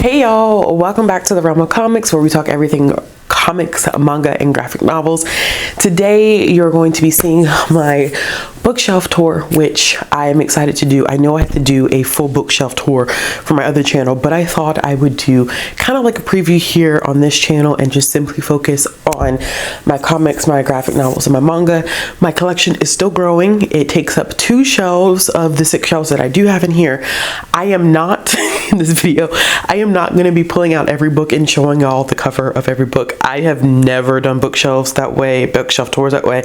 Hey y'all, welcome back to the Realm of Comics, where we talk everything comics, manga, and graphic novels. Today you're going to be seeing my bookshelf tour, which I am excited to do. I know I have to do a full bookshelf tour for my other channel, but I thought I would do kind of like a preview here on this channel and just simply focus on my comics, my graphic novels, and my manga. My collection is still growing. It takes up 2 shelves of the 6 shelves that I do have in here. I am not in this video, I am not going to be pulling out every book and showing y'all the cover of every book. I have never done bookshelves that way, bookshelf tours that way.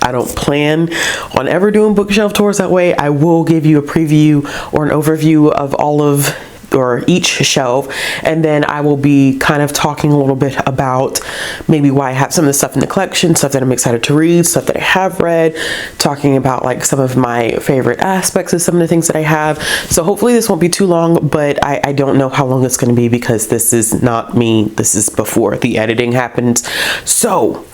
I don't plan on ever doing bookshelf tours that way. I will give you a preview or an overview of all of each shelf, and then I will be kind of talking a little bit about maybe why I have some of the stuff in the collection, stuff that I'm excited to read, stuff that I have read, talking about like some of my favorite aspects of some of the things that I have. So hopefully this won't be too long, but I don't know how long it's going to be because this is not me. This is before the editing happens. So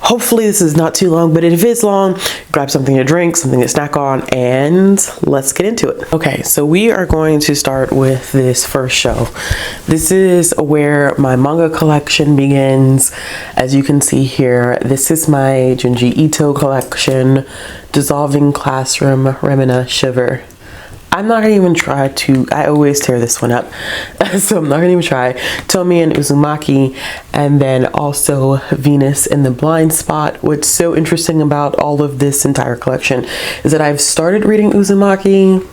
hopefully this is not too long, but if it's long, grab something to drink, something to snack on, and let's get into it. Okay, so we are going to start with this first shelf. This is where my manga collection begins. As you can see here, this is my Junji Ito collection, Dissolving Classroom, Remina, Shiver. I'm not gonna even try to, I always tear this one up, so I'm not gonna even try. Tomi and Uzumaki, and then also Venus in the Blind Spot. What's so interesting about all of this entire collection is that I've started reading Uzumaki.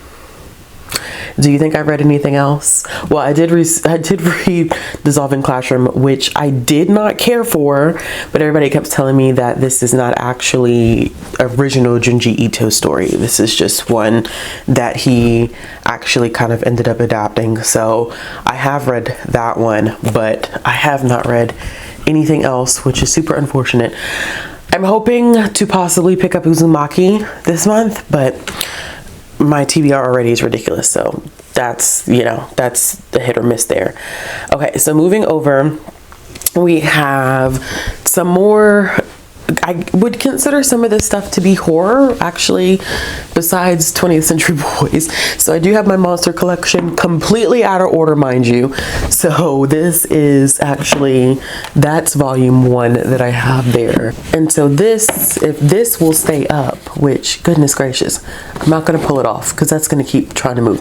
Do you think I've read anything else? Well, I did read Dissolving Classroom, which I did not care for, but everybody kept telling me that this is not actually original Junji Ito story. This is just one that he actually kind of ended up adapting. So I have read that one, but I have not read anything else, which is super unfortunate. I'm hoping to possibly pick up Uzumaki this month, but my TBR already is ridiculous, so that's, you know, that's the hit or miss there. Okay, so moving over, we have some more. I would consider some of this stuff to be horror, actually, besides 20th Century Boys. So I do have my monster collection completely out of order, mind you. So this is actually, that's volume 1 that I have there. And so this, if this will stay up, which, goodness gracious, I'm not going to pull it off because that's going to keep trying to move.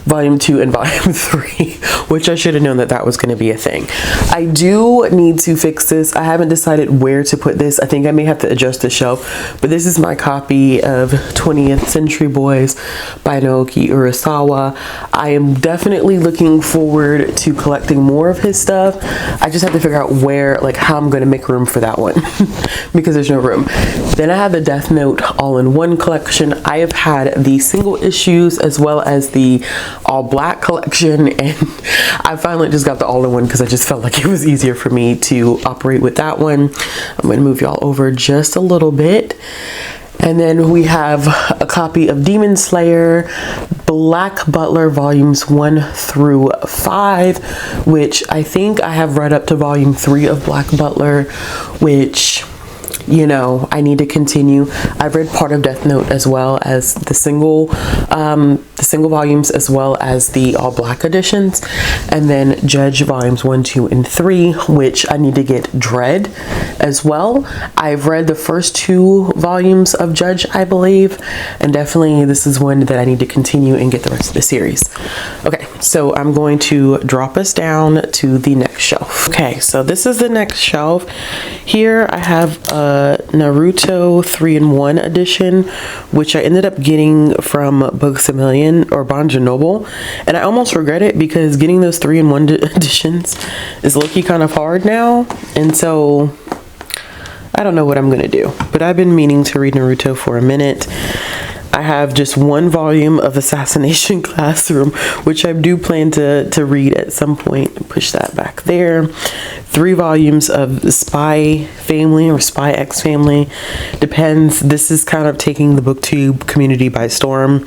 Volume 2 and volume 3, which I should have known that that was going to be a thing. I do need to fix this. I haven't decided where to put this. I think I may have to adjust the shelf, but this is my copy of 20th Century Boys by Naoki Urasawa. I am definitely looking forward to collecting more of his stuff. I just have to figure out where, like how I'm going to make room for that one because there's no room. Then I have the Death Note all-in-one collection. I have had the single issues as well as the all black collection, and I finally just got the all-in-one because I just felt like it was easier for me to operate with that one. I'm going to move y'all over just a little bit, and then we have a copy of Demon Slayer Black Butler volumes 1 through 5, which I think I have read up to volume 3 of Black Butler, which, you know, I need to continue. I've read part of Death Note as well as the single volumes as well as the all black editions, and then Judge volumes 1, 2, and 3, which I need to get Dread as well. I've read the first 2 volumes of Judge, I believe, and definitely this is one that I need to continue and get the rest of the series. Okay, so I'm going to drop us down to the next shelf. Okay, so this is the next shelf. Here I have Naruto 3-in-1 edition, which I ended up getting from Books A Million or Barnes & Noble, and I almost regret it because getting those 3-in-1 editions is low-key kind of hard now, and so I don't know what I'm gonna do, but I've been meaning to read Naruto for a minute. I have just 1 volume of Assassination Classroom, which I do plan to read at some point. Push that back there. 3 volumes of Spy Family or Spy X Family. Depends. This is kind of taking the booktube community by storm.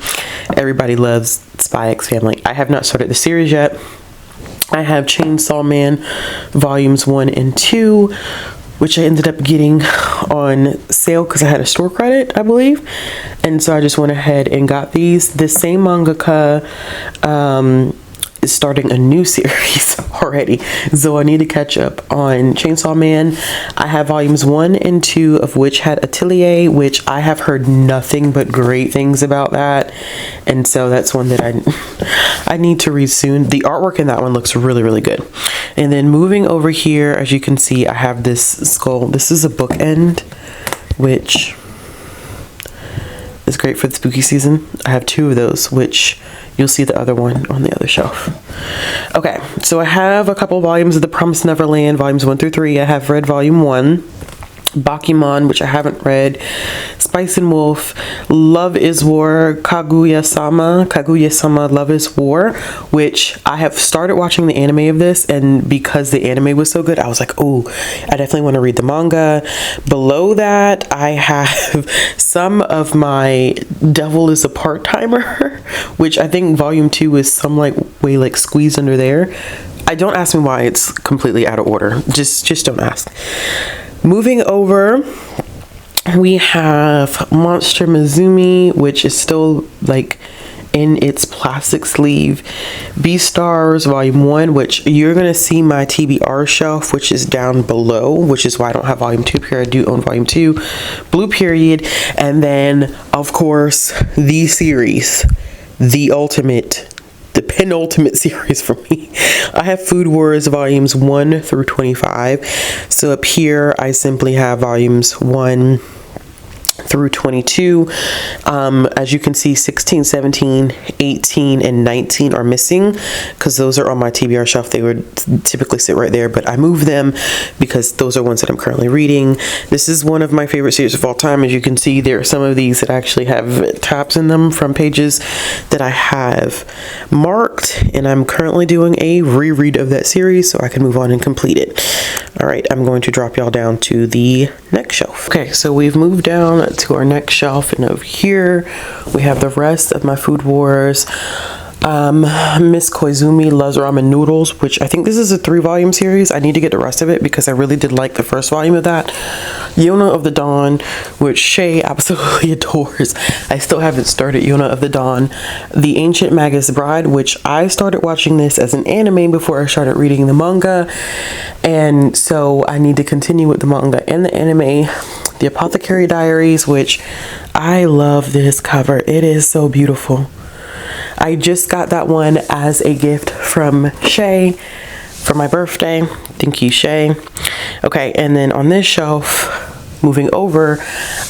Everybody loves Spy X Family. I have not started the series yet. I have Chainsaw Man volumes 1 and 2, which I ended up getting on sale because I had a store credit, I believe. And so I just went ahead and got these. The same mangaka is starting a new series already, so I need to catch up on Chainsaw Man. I have volumes 1 and 2 of which had Atelier, which I have heard nothing but great things about that, and so that's one that I need to read soon. The artwork in that one looks really, really good. And then moving over here, as you can see, I have this skull. This is a bookend, which is great for the spooky season. I have 2 of those, which you'll see the other one on the other shelf. Okay, so I have a couple volumes of The Promised Neverland, volumes 1 through 3. I have read volume 1. Bakimon, which I haven't read. Spice and Wolf, Love is War, Kaguya-sama Love is War, which I have started watching the anime of this, and because the anime was so good, I was like, oh, I definitely want to read the manga. Below that, I have some of my Devil is a Part-Timer, which I think volume 2 is some way squeezed under there. Don't ask me why, it's completely out of order. Just don't ask. Moving over, we have Monster Mizumi, which is still in its plastic sleeve. Beastars volume 1, which you're gonna see my TBR shelf, which is down below, which is why I don't have volume 2 here. I do own volume 2. Blue Period, and then of course the series, the penultimate series for me. I have Food Wars volumes 1 through 25. So up here I simply have volumes 1 through 22. As you can see, 16, 17, 18, and 19 are missing because those are on my TBR shelf. They would typically sit right there, but I moved them because those are ones that I'm currently reading. This is one of my favorite series of all time. As you can see, there are some of these that actually have tabs in them from pages that I have marked, and I'm currently doing a reread of that series so I can move on and complete it. All right, I'm going to drop y'all down to the next shelf. Okay, so we've moved down to our next shelf, and over here we have the rest of my Food Wars. Miss Koizumi Loves Ramen Noodles, which I think this is a 3-volume series. I need to get the rest of it because I really did like the first volume of that. Yona of the Dawn, which Shay absolutely adores. I still haven't started Yona of the Dawn. The Ancient Magus Bride, which I started watching this as an anime before I started reading the manga, and so I need to continue with the manga and the anime. The Apothecary Diaries, which I love this cover. It is so beautiful. I just got that one as a gift from Shay for my birthday. Thank you, Shay. Okay, and then on this shelf, moving over,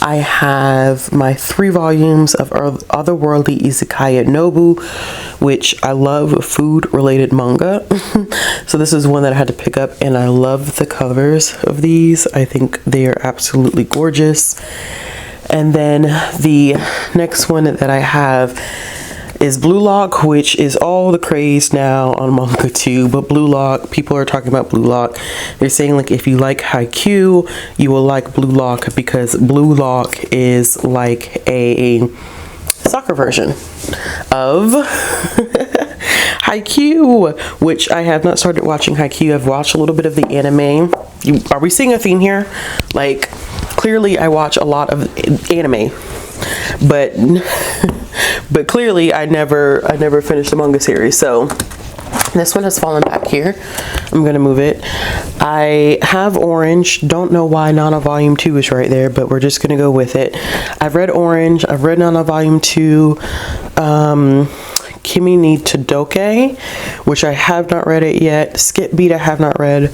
I have my 3 volumes of Otherworldly Izakaya Nobu, which I love food-related manga. So this is one that I had to pick up, and I love the covers of these. I think they are absolutely gorgeous. And then the next one that I have is Blue Lock, which is all the craze now on manga too. But Blue Lock, people are talking about Blue Lock. They're saying if you like Haikyuu, you will like Blue Lock because Blue Lock is like a soccer version of Haikyuu, which I have not started watching Haikyuu. I've watched a little bit of the anime. Are we seeing a theme here? Clearly I watch a lot of anime, but clearly I never finished the manga series. So this one has fallen back here. I'm gonna move it. I have Orange. Don't know why Nana Volume 2 is right there, but we're just gonna go with it. I've read Orange. I've read Nana Volume 2. Kimi ni Todoke, which I have not read it yet. Skip Beat I have not read.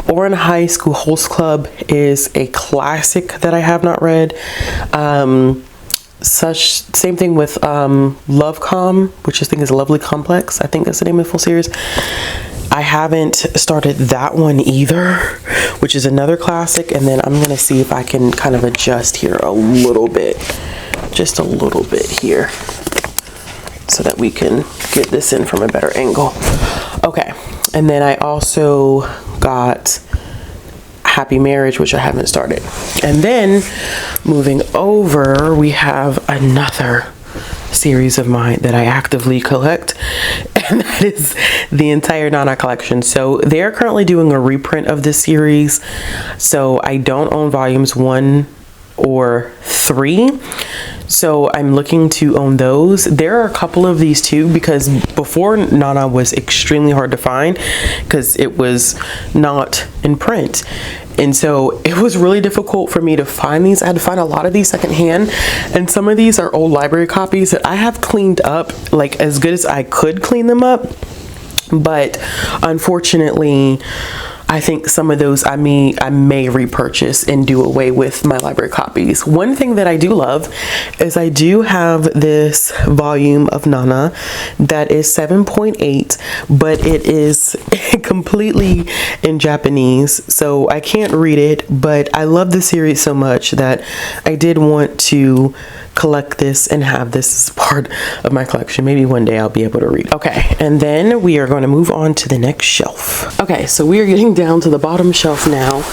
Ouran High School Host Club is a classic that I have not read. Same thing with Lovecom, which I think is Lovely Complex. I think that's the name of the full series. I haven't started that one either, which is another classic. And then I'm gonna see if I can kind of adjust here a little bit, just a little bit here, so that we can get this in from a better angle. Okay, and then I also got Happy Marriage, which I haven't started. And then moving over, we have another series of mine that I actively collect, and that is the entire Nana collection. So they're currently doing a reprint of this series, so I don't own volumes 1 or 3. So I'm looking to own those. There are a couple of these too, because before Nana was extremely hard to find because it was not in print. And so it was really difficult for me to find these. I had to find a lot of these secondhand, and some of these are old library copies that I have cleaned up like as good as I could clean them up. But unfortunately, I think some of those I may repurchase and do away with my library copies. One thing that I do love is I do have this volume of Nana that is 7.8, but it is completely in Japanese, so I can't read it, but I love the series so much that I did want to collect this and have this as part of my collection. Maybe one day I'll be able to read. Okay, and then we are going to move on to the next shelf. Okay, so we are getting down to the bottom shelf now.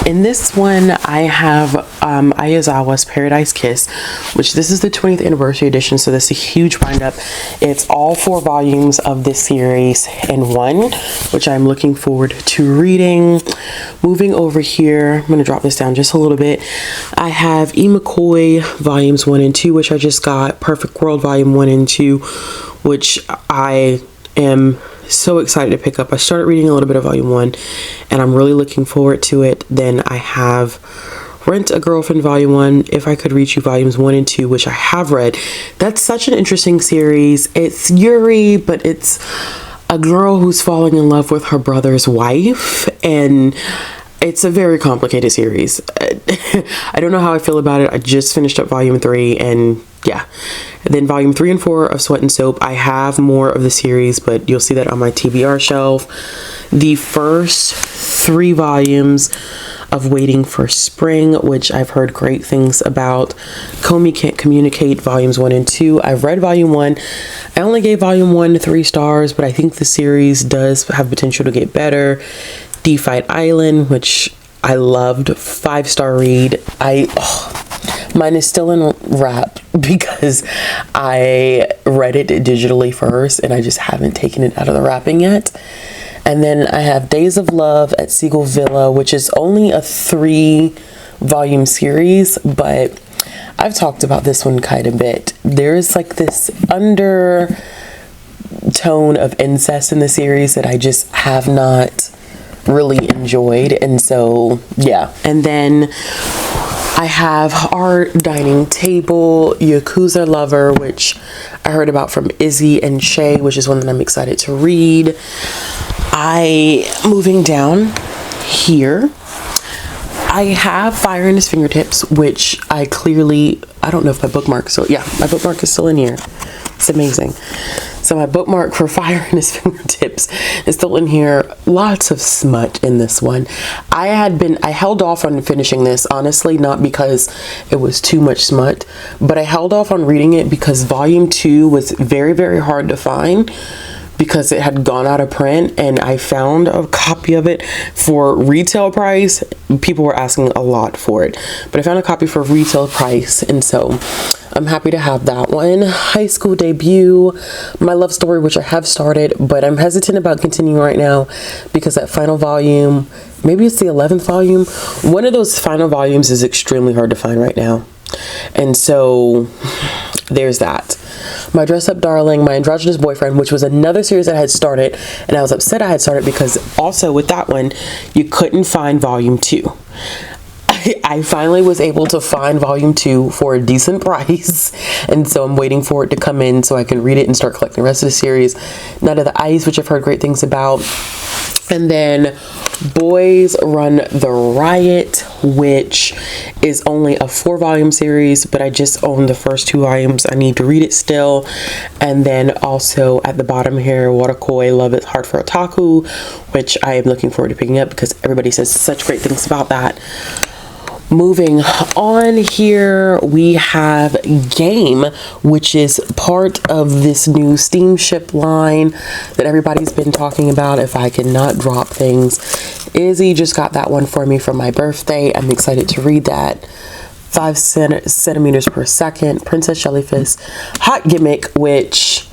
In this one, I have Ayazawa's Paradise Kiss, which this is the 20th anniversary edition, so this is a huge wind-up. It's all 4 volumes of this series in one, which I'm looking forward to reading. Moving over here, I'm going to drop this down just a little bit. I have Imakoi volumes 1 and 2, which I just got. Perfect World volume 1 and 2, which I am so excited to pick up. I started reading a little bit of volume 1 and I'm really looking forward to it. Then I have Rent a Girlfriend volume 1, If I Could Reach You volumes 1 and 2, which I have read. That's such an interesting series. It's Yuri, but it's a girl who's falling in love with her brother's wife, and it's a very complicated series. I don't know how I feel about it. I just finished up volume 3, and yeah. And then volume 3 and 4 of Sweat and Soap. I have more of the series, but you'll see that on my TBR shelf. The first 3 volumes of Waiting for Spring, which I've heard great things about. Komi Can't Communicate volumes 1 and 2. I've read volume 1. I only gave volume 1 3 stars, but I think the series does have potential to get better. Defied Island, which I loved, 5-star read. Mine is still in wrap because I read it digitally first and I just haven't taken it out of the wrapping yet. And then I have Days of Love at Seagull Villa, which is only a 3-volume series, but I've talked about this one quite a bit. There's like this undertone of incest in the series that I just have not really enjoyed, and so yeah. And then I have Our Dining Table, Yakuza Lover, which I heard about from Izzy and Shay, which is one that I'm excited to read. Moving down here, I have Fire in His Fingertips, which I don't know if my bookmark, so yeah, my bookmark is still in here. It's amazing. So my bookmark for Fire in His Fingertips is still in here. Lots of smut in this one. I held off on finishing this, honestly, not because it was too much smut, but I held off on reading it because volume 2 was very, very hard to find because it had gone out of print, and I found a copy of it for retail price. People were asking a lot for it, but I found a copy for retail price, and so I'm happy to have that one. High School Debut, My Love Story, which I have started, but I'm hesitant about continuing right now because that final volume, maybe it's the 11th volume, one of those final volumes is extremely hard to find right now. And so there's that. My Dress Up Darling, My Androgynous Boyfriend, which was another series that I had started, and I was upset I had started because also with that one, you couldn't find volume 2. I finally was able to find volume 2 for a decent price, and so I'm waiting for it to come in so I can read it and start collecting the rest of the series. Night of the Ice, which I've heard great things about. And then Boys Run the Riot, which is only a 4-volume series, but I just own the first 2 volumes. I need to read it still. And then also at the bottom here, Watakoi, Love Is Hard for Otaku, which I am looking forward to picking up because everybody says such great things about that. Moving on here, we have Game, which is part of this new steamship line that everybody's been talking about. If I cannot drop things, Izzy just got that one for me for my birthday. I'm excited to read that. 5 centimeters per second, Princess Jellyfish, Hot Gimmick, which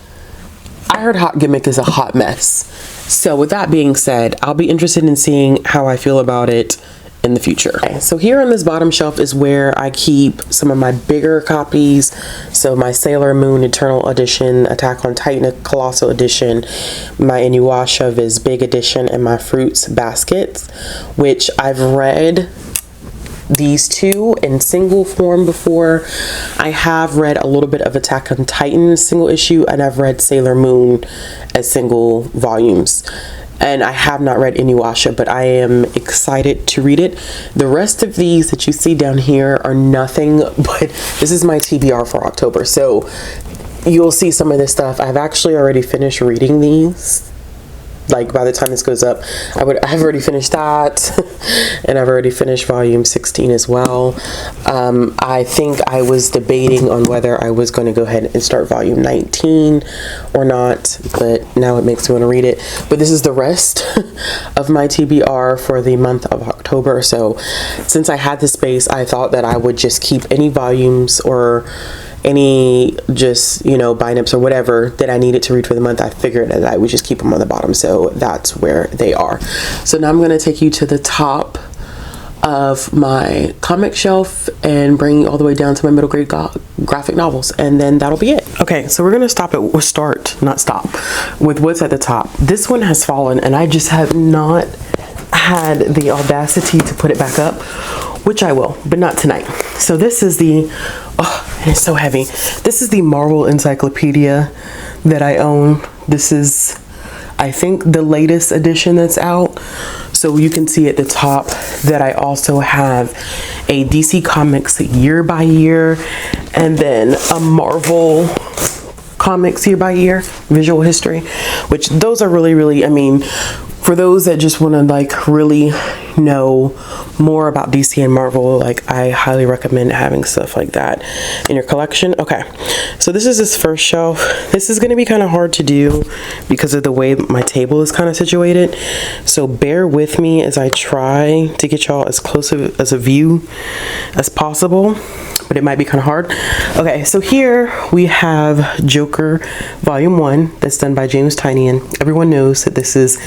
I heard Hot Gimmick is a hot mess. So with that being said, I'll be interested in seeing how I feel about it in the future. Okay, so here on this bottom shelf is where I keep some of my bigger copies. So my Sailor Moon Eternal Edition, Attack on Titan Colossal Edition, my Inuyasha Viz Big Edition, and my Fruits Baskets, which I've read these two in single form before. I have read a little bit of Attack on Titan single issue, and I've read Sailor Moon as single volumes. And I have not read Inuyasha, but I am excited to read it. The rest of these that you see down here are nothing but, this is my TBR for October. So you'll see some of this stuff. I've actually already finished reading these. Like by the time this goes up, I've already finished that, and I've already finished volume 16 as well. I think I was debating on whether I was going to go ahead and start volume 19 or not, but now it makes me want to read it. But this is the rest of my TBR for the month of October. So since I had the space, I thought that I would just keep any volumes or any just, you know, bind-ups or whatever that I needed to read for the month. I figured that I would just keep them on the bottom, so that's where they are. So now I'm going to take you to the top of my comic shelf and bring you all the way down to my middle grade graphic novels, and then that'll be it. Okay, so we're going to stop with what's at the top. This one has fallen, and I just have not had the audacity to put it back up, which I will, but not tonight. So this is the, oh, and it's so heavy. This is the Marvel Encyclopedia that I own. This is, I think, the latest edition that's out. So you can see at the top that I also have a DC Comics year by year, and then a Marvel Comics year by year visual history, which those are really, I mean, for those that just want to like really know more about DC and Marvel, like I highly recommend having stuff like that in your collection. Okay, so this is this first shelf. This is going to be kind of hard to do because of the way my table is kind of situated, so bear with me as I try to get y'all as close as a view as possible, but it might be kind of hard. Okay, so here we have Joker Volume 1 that's done by James Tynion. Everyone knows that this is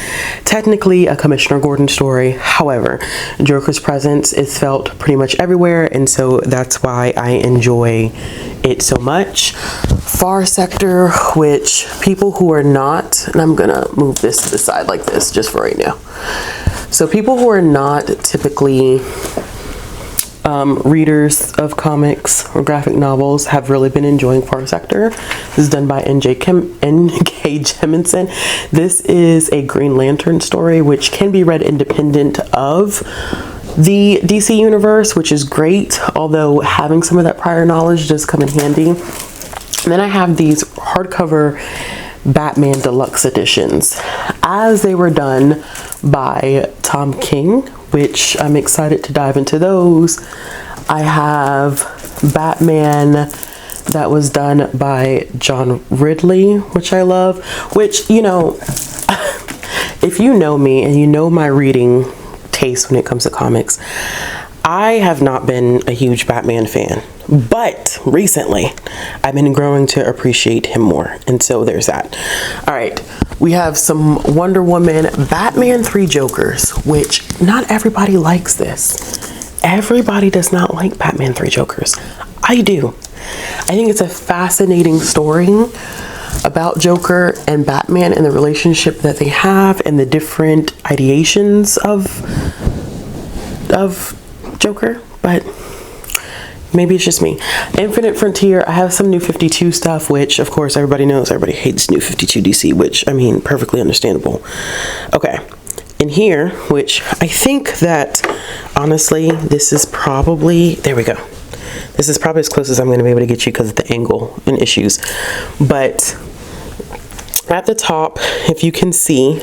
technically a Commissioner Gordon story. However, Joker's presence is felt pretty much everywhere, and so that's why I enjoy it so much. Far Sector, which people who are not, and I'm gonna move this to the side like this just for right now. So people who are not typically readers of comics or graphic novels have really been enjoying Far Sector. This is done by N.K. Jemisin. This is a Green Lantern story which can be read independent of the DC universe, which is great, although having some of that prior knowledge does come in handy. And then I have these hardcover Batman Deluxe editions, as they were done by Tom King, which I'm excited to dive into those. I have Batman that was done by John Ridley, which I love, which, you know, if you know me and you know my reading taste when it comes to comics, I have not been a huge Batman fan, but recently I've been growing to appreciate him more, and so there's that. All right, we have some Wonder Woman, Batman 3 Jokers, which not everybody likes this. Everybody does not like Batman 3 Jokers. I do. I think it's a fascinating story about Joker and Batman and the relationship that they have and the different ideations of Joker, but maybe it's just me. Infinite Frontier, I have some New 52 stuff, which of course everybody knows, everybody hates New 52 DC, which, I mean, perfectly understandable. Okay, in here, which I think that honestly this is probably, there we go, this is probably as close as I'm going to be able to get you because of the angle and issues. But at the top, if you can see,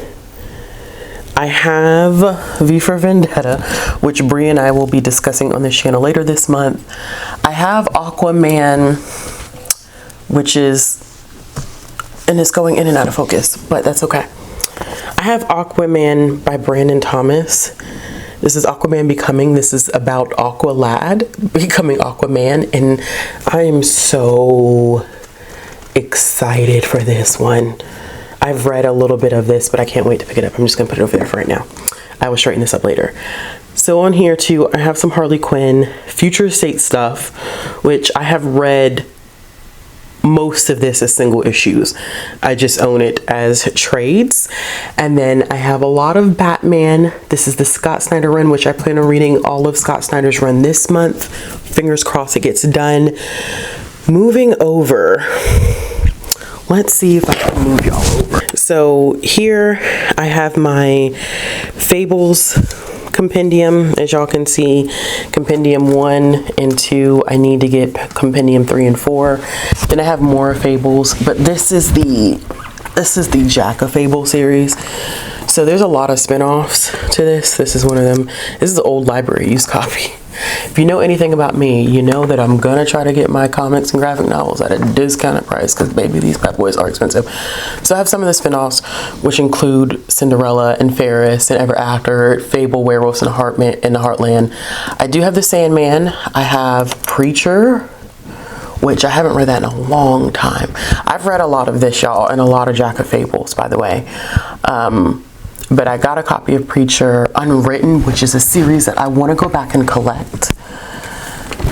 I have V for Vendetta, which Brie and I will be discussing on this channel later this month. I have Aquaman, which is, and it's going in and out of focus, but that's okay. I have Aquaman by Brandon Thomas. This is Aquaman Becoming. This is about Aqualad becoming Aquaman, and I am so excited for this one. I've read a little bit of this, but I can't wait to pick it up. I'm just gonna put it over there for right now. I will straighten this up later. So on here too, I have some Harley Quinn Future State stuff, which I have read most of this as single issues. I just own it as trades. And then I have a lot of Batman. This is the Scott Snyder run, which I plan on reading all of Scott Snyder's run this month. Fingers crossed it gets done. Moving over, let's see if I can move y'all over. So here I have my Fables compendium. As y'all can see, compendium 1 and 2. I need to get compendium 3 and 4. Then I have more Fables, but this is the Jack of Fable series. So there's a lot of spin-offs to this. This is one of them. This is an old library used copy. If you know anything about me, you know that I'm gonna try to get my comics and graphic novels at a discounted price, because baby, these bad boys are expensive. So I have some of the spin-offs, which include Cinderella and Ferris and Ever After, Fable, Werewolves in the Heartland. I do have the Sandman. I have Preacher, which I haven't read that in a long time. I've read a lot of this, y'all, and a lot of Jack of Fables, by the way. But I got a copy of Preacher Unwritten, which is a series that I want to go back and collect.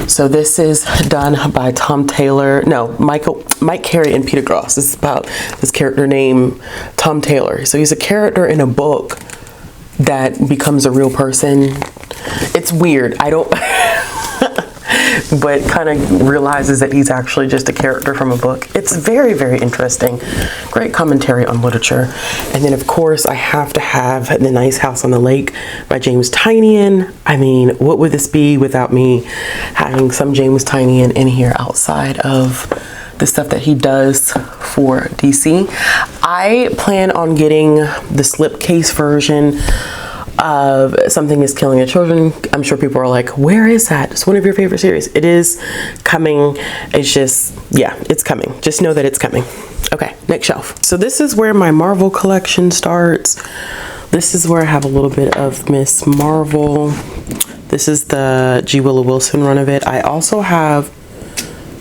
So this is done by Tom Taylor. No, Mike Carey and Peter Gross. This is about this character named Tom Taylor. So he's a character in a book that becomes a real person. It's weird. I don't... but kind of realizes that he's actually just a character from a book. It's very, very interesting. Great commentary on literature. And then, of course, I have to have The Nice House on the Lake by James Tynion. I mean, what would this be without me having some James Tynion in here outside of the stuff that he does for DC? I plan on getting the slipcase version of Something is Killing the Children. I'm sure people are like, where is that? It's one of your favorite series. It is coming. It's just, yeah, it's coming. Just know that it's coming. Okay, next shelf. So this is where my Marvel collection starts. This is where I have a little bit of Miss Marvel. This is the G. Willow Wilson run of it. I also have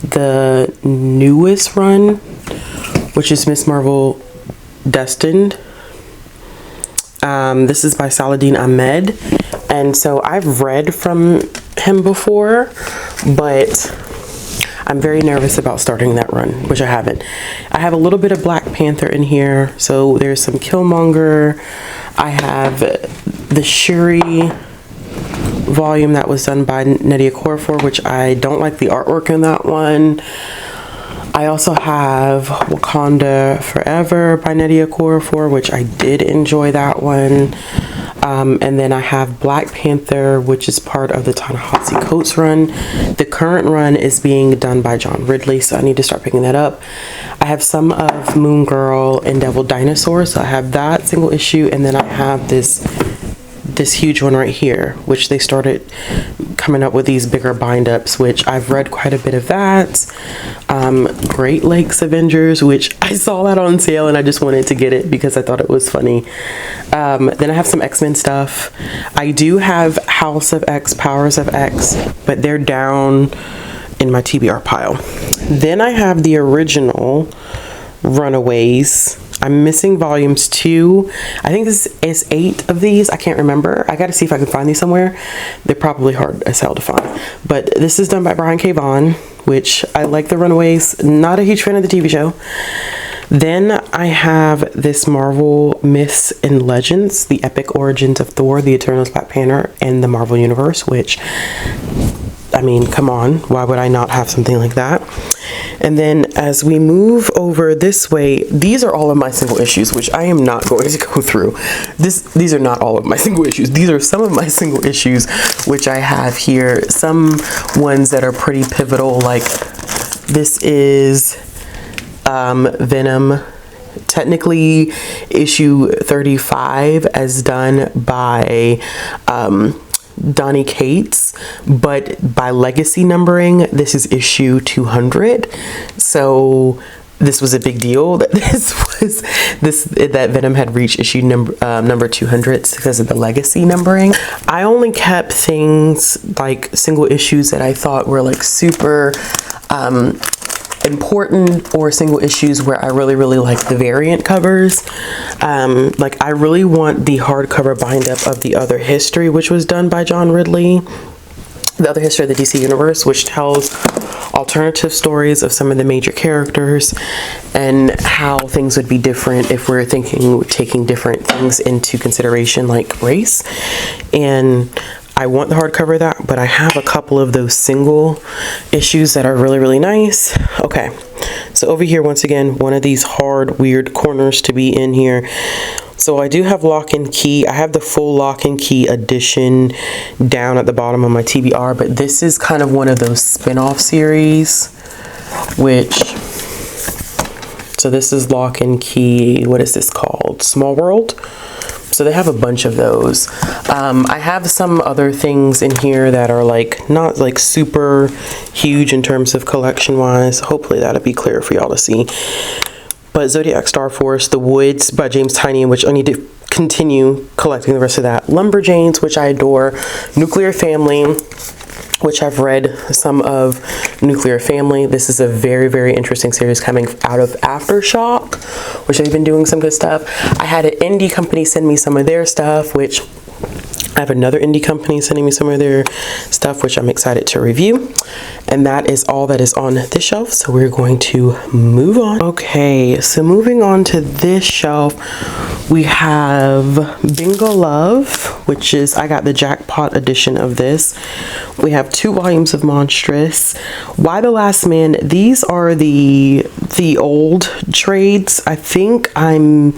the newest run, which is Miss Marvel Destined. This is by Saladin Ahmed, and so I've read from him before, but I'm very nervous about starting that run, which I haven't. I have a little bit of Black Panther in here, so there's some Killmonger. I have the Shuri volume that was done by Nnedi Okorafor, which I don't like the artwork in that one. I also have Wakanda Forever by Nnedi Okorafor, which I did enjoy that one. And then I have Black Panther, which is part of the Ta-Nehisi Coates run. The current run is being done by John Ridley, so I need to start picking that up. I have some of Moon Girl and Devil Dinosaur, so I have that single issue, and then I have this huge one right here, which they started coming up with these bigger bind-ups, which I've read quite a bit of that. Great Lakes Avengers, which I saw that on sale and I just wanted to get it because I thought it was funny. Then I have some X-Men stuff. I do have House of X, Powers of X, but they're down in my TBR pile. Then I have the original Runaways. I'm missing volumes 2. I think this is 8 of these. I can't remember. I got to see if I can find these somewhere. They're probably hard as hell to find. But this is done by Brian K. Vaughan, which I like the Runaways. Not a huge fan of the TV show. Then I have this Marvel Myths and Legends, the epic origins of Thor, the Eternals, Black Panther, and the Marvel Universe, which, I mean, come on. Why would I not have something like that? And then as we move over this way, these are all of my single issues, which I am not going to go through. These are not all of my single issues. These are some of my single issues, which I have here. Some ones that are pretty pivotal, like this is Venom, technically issue 35 as done by Donny Cates, but by legacy numbering, this is issue 200. So this was a big deal that that Venom had reached issue number 200 because of the legacy numbering. I only kept things like single issues that I thought were like super important or single issues where I really like the variant covers. Like I really want the hardcover bind up of The Other History, which was done by John Ridley. The Other History of the DC Universe, which tells alternative stories of some of the major characters and how things would be different if we're taking different things into consideration, like race. And I want the hardcover of that, but I have a couple of those single issues that are really nice. Okay, so over here, once again, one of these hard, weird corners to be in here. So I do have Lock and Key. I have the full Lock and Key edition down at the bottom of my TBR, but this is kind of one of those spin-off series, so this is Lock and Key. What is this called? Small World. So they have a bunch of those. I have some other things in here that are like not like super huge in terms of collection wise. Hopefully that'll be clear for y'all to see. But Zodiac Star Force, The Woods by James Tynion, which I need to continue collecting the rest of that. Lumberjanes, which I adore. Nuclear Family, which I've read some of Nuclear Family. This is a very interesting series coming out of Aftershock, which they've been doing some good stuff. I had an indie company send me some of their stuff, which I have another indie company sending me some of their stuff, which I'm excited to review. And that is all that is on this shelf. So we're going to move on. Okay, so moving on to this shelf, we have Bingo Love, which is, I got the jackpot edition of this. We have 2 volumes of Monstrous. Why the Last Man? These are the old trades. I think I'm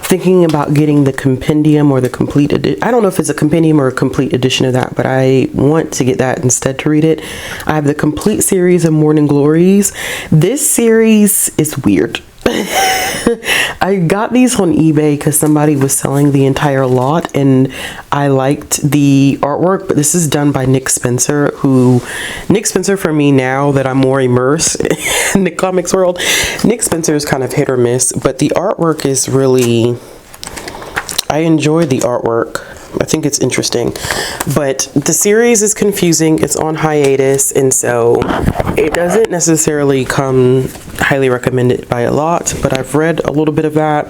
thinking about getting the compendium or the complete edition. I don't know if it's a compendium or a complete edition of that, but I want to get that instead to read it. I have the complete series of Morning Glories. This series is weird. I got these on eBay because somebody was selling the entire lot and I liked the artwork, but this is done by Nick Spencer, Nick Spencer, for me, now that I'm more immersed in the comics world, Nick Spencer is kind of hit or miss, but the artwork is really, I enjoy the artwork. I think it's interesting, but the series is confusing. It's on hiatus, and so it doesn't necessarily come highly recommended by a lot, but I've read a little bit of that.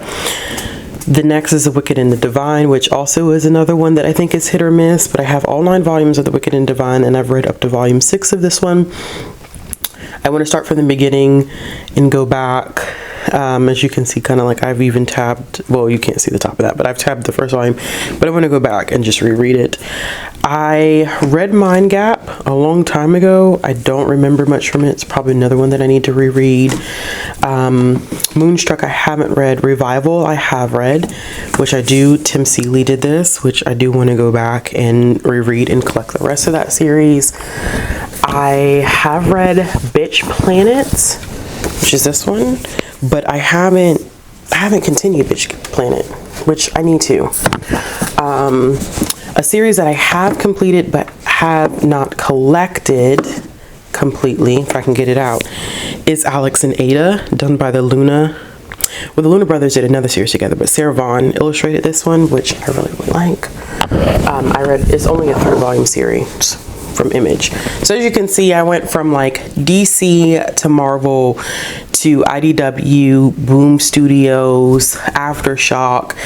The next is The Wicked and the Divine, which also is another one that I think is hit or miss, but I have all 9 volumes of The Wicked and Divine, and I've read up to volume 6 of this one. I want to start from the beginning and go back. As you can see, kind of like I've even tabbed, well, you can't see the top of that, but I've tabbed the first volume, but I want to go back and just reread it. I read Mind Gap a long time ago. I don't remember much from it. It's probably another one that I need to reread. Moonstruck I haven't read. Revival I have read, which I do. Tim Seeley did this, which I do want to go back and reread and collect the rest of that series. I have read Bitch Planets, which is this one, but I haven't continued Bitch Planet, which I need to. A series that I have completed but have not collected completely, if I can get it out, is Alex and Ada, done by the Luna. Well, the Luna brothers did another series together, but Sarah Vaughn illustrated this one, which I really like. I read, it's only a 3-volume series from Image. So as you can see, I went from like DC to Marvel to IDW, Boom Studios, Aftershock,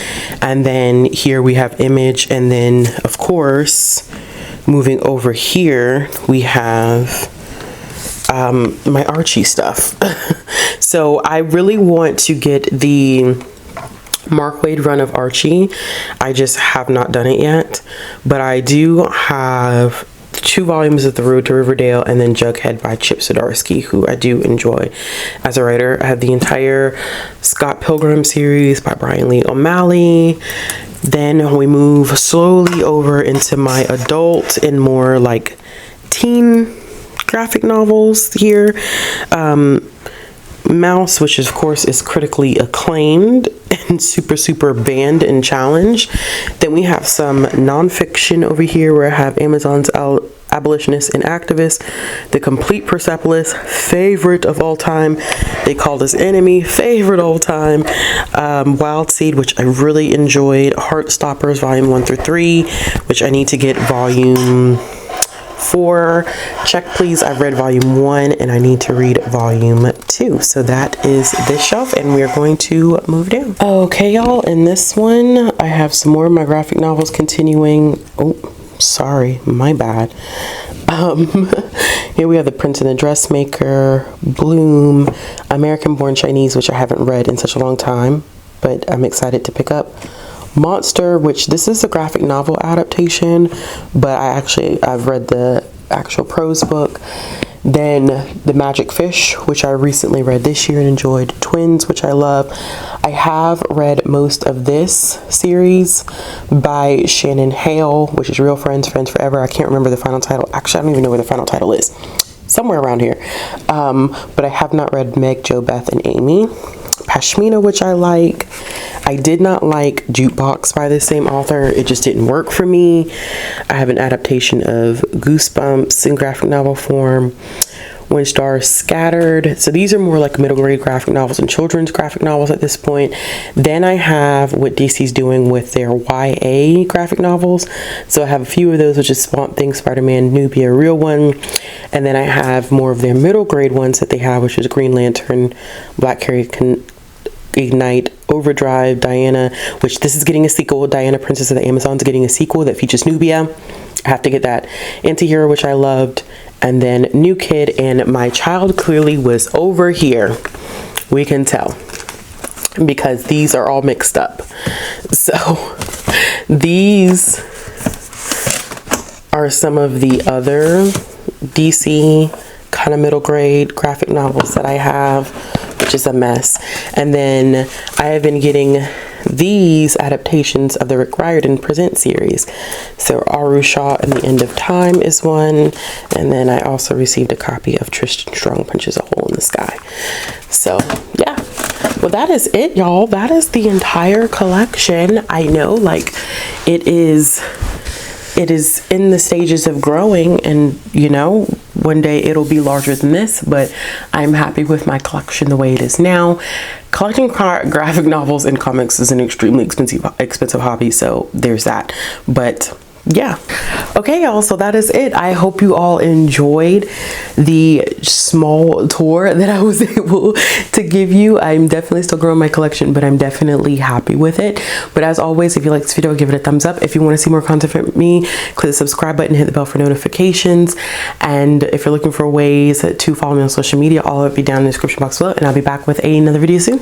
and then here we have Image, and then of course moving over here we have my Archie stuff. So I really want to get the Mark Waid run of Archie. I just have not done it yet, but I do have 2 volumes of The Road to Riverdale and then Jughead by Chip Zdarsky, who I do enjoy as a writer. I have the entire Scott Pilgrim series by Brian Lee O'Malley. Then we move slowly over into my adult and more like teen graphic novels here. Mouse, which of course is critically acclaimed and super banned and challenged. Then we have some nonfiction over here where I have Amazon's Abolitionist and Activist, The Complete Persepolis, favorite of all time, They Called Us Enemy, favorite of all time, Wild Seed, which I really enjoyed, Heartstoppers volume 1 through 3, which I need to get volume 4. Check please, I've read volume 1 and I need to read volume 2. So that is this shelf and we're going to move down. Okay y'all, in this one I have some more of my graphic novels continuing. Oh, sorry, my bad. Here we have The Prince and the Dressmaker, Bloom, American Born Chinese, which I haven't read in such a long time, but I'm excited to pick up. Monster, which this is a graphic novel adaptation, but I've read the actual prose book. Then The Magic Fish, which I recently read this year and enjoyed. Twins, which I love. I have read most of this series by Shannon Hale, which is Real Friends, Friends Forever. I can't remember the final title. Actually, I don't even know where the final title is. Somewhere around here. But I have not read Meg, Jo, Beth, and Amy. Pashmina, which I like. I did not like Jukebox by the same author. It just didn't work for me. I have an adaptation of Goosebumps in graphic novel form. When Stars Scattered. So these are more like middle grade graphic novels and children's graphic novels at this point. Then I have what DC's doing with their YA graphic novels. So I have a few of those, which is Swamp Thing, Spider-Man, Nubia, Real One. And then I have more of their middle grade ones that they have, which is Green Lantern, Black Carrier Ignite, Overdrive, Diana, which this is getting a sequel. Diana, Princess of the Amazon, is getting a sequel that features Nubia. I have to get that. Antihero, which I loved. And then New Kid, and My Child clearly was over here. We can tell because these are all mixed up. So these are some of the other DC kind of middle grade graphic novels that I have, which is a mess. And then I have been getting these adaptations of the Rick Riordan Present series. So Aru Shah and the End of Time is one. And then I also received a copy of Tristan Strong Punches a Hole in the Sky. So yeah, well that is it y'all. That is the entire collection. I know like it is in the stages of growing, and you know, one day it'll be larger than this, but I'm happy with my collection the way it is now. Collecting graphic novels and comics is an extremely expensive hobby, so there's that. But yeah, okay y'all, so that is it. I hope you all enjoyed the small tour that I was able to give you. I'm definitely still growing my collection, but I'm definitely happy with it. But as always, if you like this video, give it a thumbs up. If you want to see more content from me, click the subscribe button, hit the bell for notifications. And if you're looking for ways to follow me on social media, all of it will be down in the description box below, and I'll be back with another video soon.